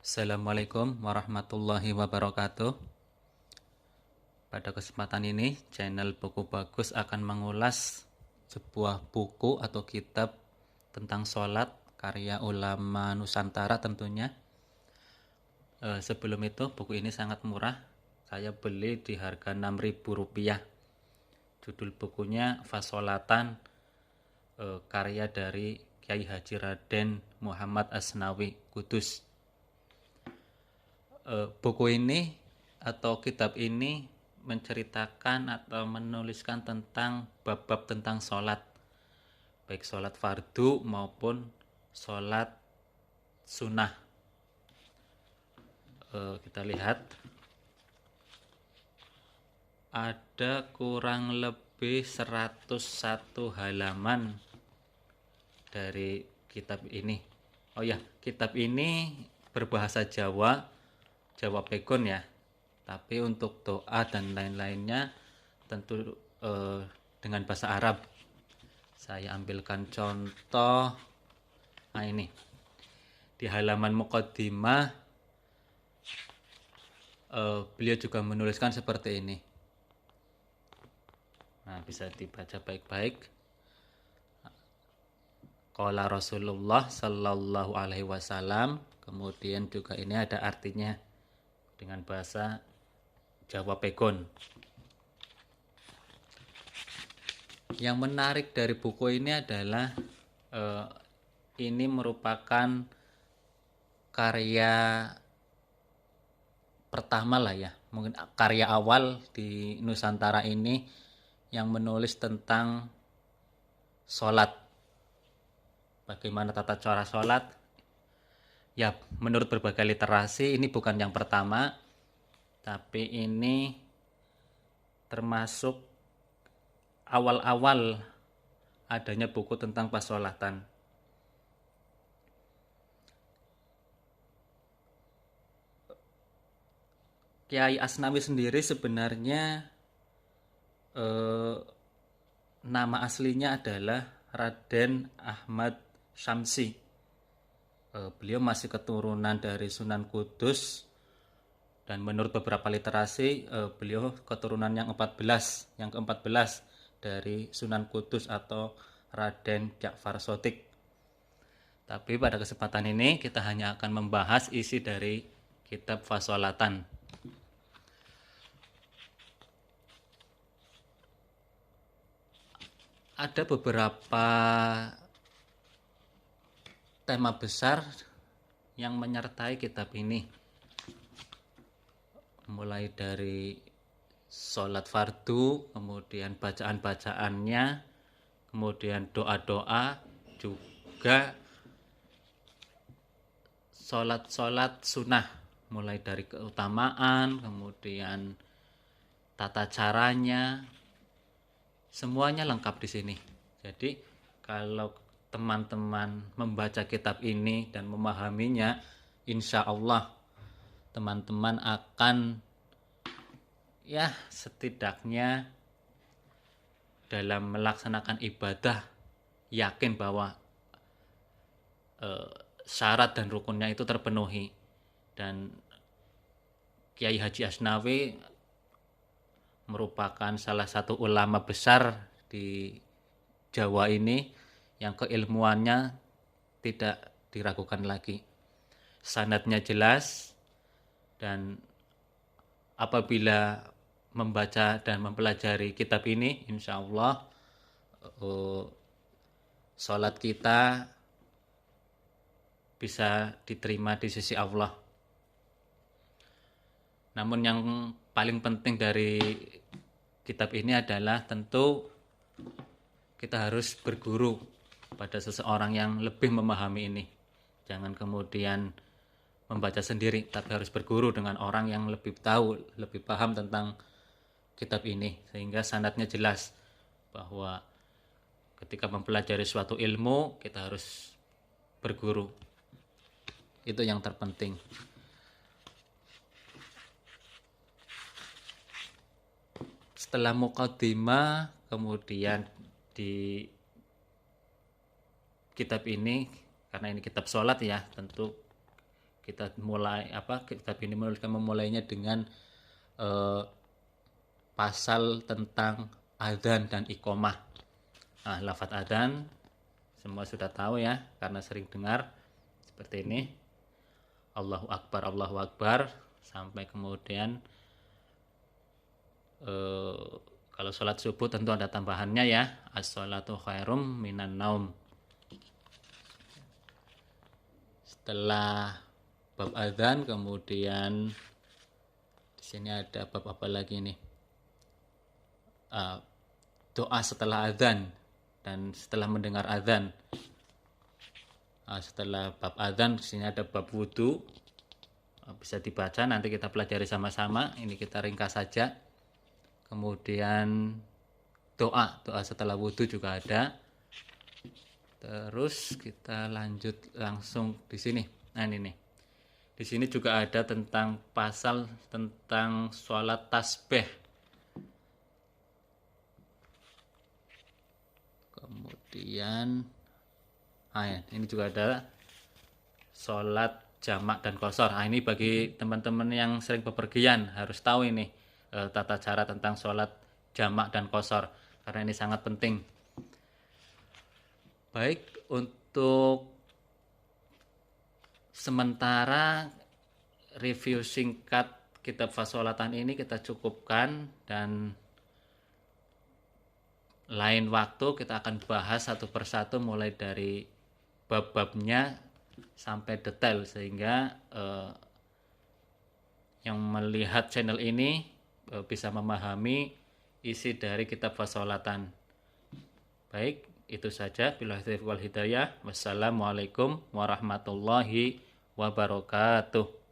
Assalamualaikum warahmatullahi wabarakatuh. Pada kesempatan ini, channel Buku Bagus akan mengulas sebuah buku atau kitab tentang sholat karya ulama Nusantara tentunya. Sebelum itu, buku ini sangat murah. Saya beli di harga Rp6.000. Judul bukunya Fasolatan, karya dari Kiai Haji Raden Muhammad Asnawi Kudus. Buku ini atau kitab ini menceritakan atau menuliskan tentang bab-bab tentang sholat, baik sholat fardu maupun sholat sunnah. Kita lihat ada kurang lebih 101 halaman dari kitab ini. Oh ya, kitab ini berbahasa Jawa Pegon ya. Tapi untuk doa dan lain-lainnya tentu dengan bahasa Arab. Saya ambilkan contoh. Nah ini. Di halaman muqaddimah beliau juga menuliskan seperti ini. Nah, bisa dibaca baik-baik. Qala Rasulullah sallallahu alaihi wasallam. Kemudian juga ini ada artinya dengan bahasa Jawa Pegon. Yang menarik dari buku ini adalah ini merupakan karya pertama lah ya, mungkin karya awal di Nusantara ini yang menulis tentang sholat, bagaimana tata cara sholat. Ya, menurut berbagai literasi ini bukan yang pertama, tapi ini termasuk awal-awal adanya buku tentang pasholatan. Kiai Asnawi sendiri sebenarnya nama aslinya adalah Raden Ahmad Syamsi. Beliau masih keturunan dari Sunan Kudus, dan menurut beberapa literasi beliau keturunan yang ke-14 dari Sunan Kudus atau Raden Ja'far Sotik. Tapi pada kesempatan ini kita hanya akan membahas isi dari kitab Fasolatan. Ada beberapa tema besar yang menyertai kitab ini, mulai dari sholat fardu, kemudian bacaan-bacaannya, kemudian doa-doa, juga sholat-sholat sunnah, mulai dari keutamaan, kemudian tata caranya, semuanya lengkap di sini. Jadi kalau teman-teman membaca kitab ini dan memahaminya, insya Allah teman-teman akan ya setidaknya dalam melaksanakan ibadah yakin bahwa syarat dan rukunnya itu terpenuhi. Dan Kiai Haji Asnawi merupakan salah satu ulama besar di Jawa ini yang keilmuannya tidak diragukan lagi. Sanadnya jelas, dan apabila membaca dan mempelajari kitab ini, insya Allah sholat kita bisa diterima di sisi Allah. Namun yang paling penting dari kitab ini adalah tentu kita harus berguru pada seseorang yang lebih memahami ini. Jangan kemudian membaca sendiri, tapi harus berguru dengan orang yang lebih tahu, lebih paham tentang kitab ini, sehingga sanadnya jelas bahwa ketika mempelajari suatu ilmu kita harus berguru. Itu yang terpenting. Setelah muqaddimah, kemudian di kitab ini, karena ini kitab sholat ya, tentu Kita kitab ini memulainya dengan pasal tentang adzan dan iqomah. Nah, lafaz adzan semua sudah tahu ya, karena sering dengar seperti ini. Allahu Akbar, sampai kemudian kalau sholat subuh tentu ada tambahannya ya, as-sholatu khairum minan naum. Setelah bab adzan, kemudian di sini ada bab apa lagi nih? Doa setelah adzan dan setelah mendengar adzan. Setelah bab adzan, di sini ada bab wudu. Bisa dibaca, nanti kita pelajari sama-sama. Ini kita ringkas saja. Kemudian doa setelah wudu juga ada. Terus kita lanjut langsung di sini. Nah, ini nih. Di sini juga ada tentang pasal tentang sholat tasbih. Kemudian ini juga ada sholat jamak dan qashar. Ini bagi teman-teman yang sering bepergian harus tahu ini tata cara tentang sholat jamak dan qashar, karena ini sangat penting. Baik, untuk sementara review singkat kitab Fasholatan ini kita cukupkan, dan lain waktu kita akan bahas satu persatu mulai dari bab-babnya sampai detail, sehingga yang melihat channel ini bisa memahami isi dari kitab Fasholatan. Baik, itu saja. Billahi taufiq wal hidayah. Wassalamualaikum warahmatullahi wabarakatuh.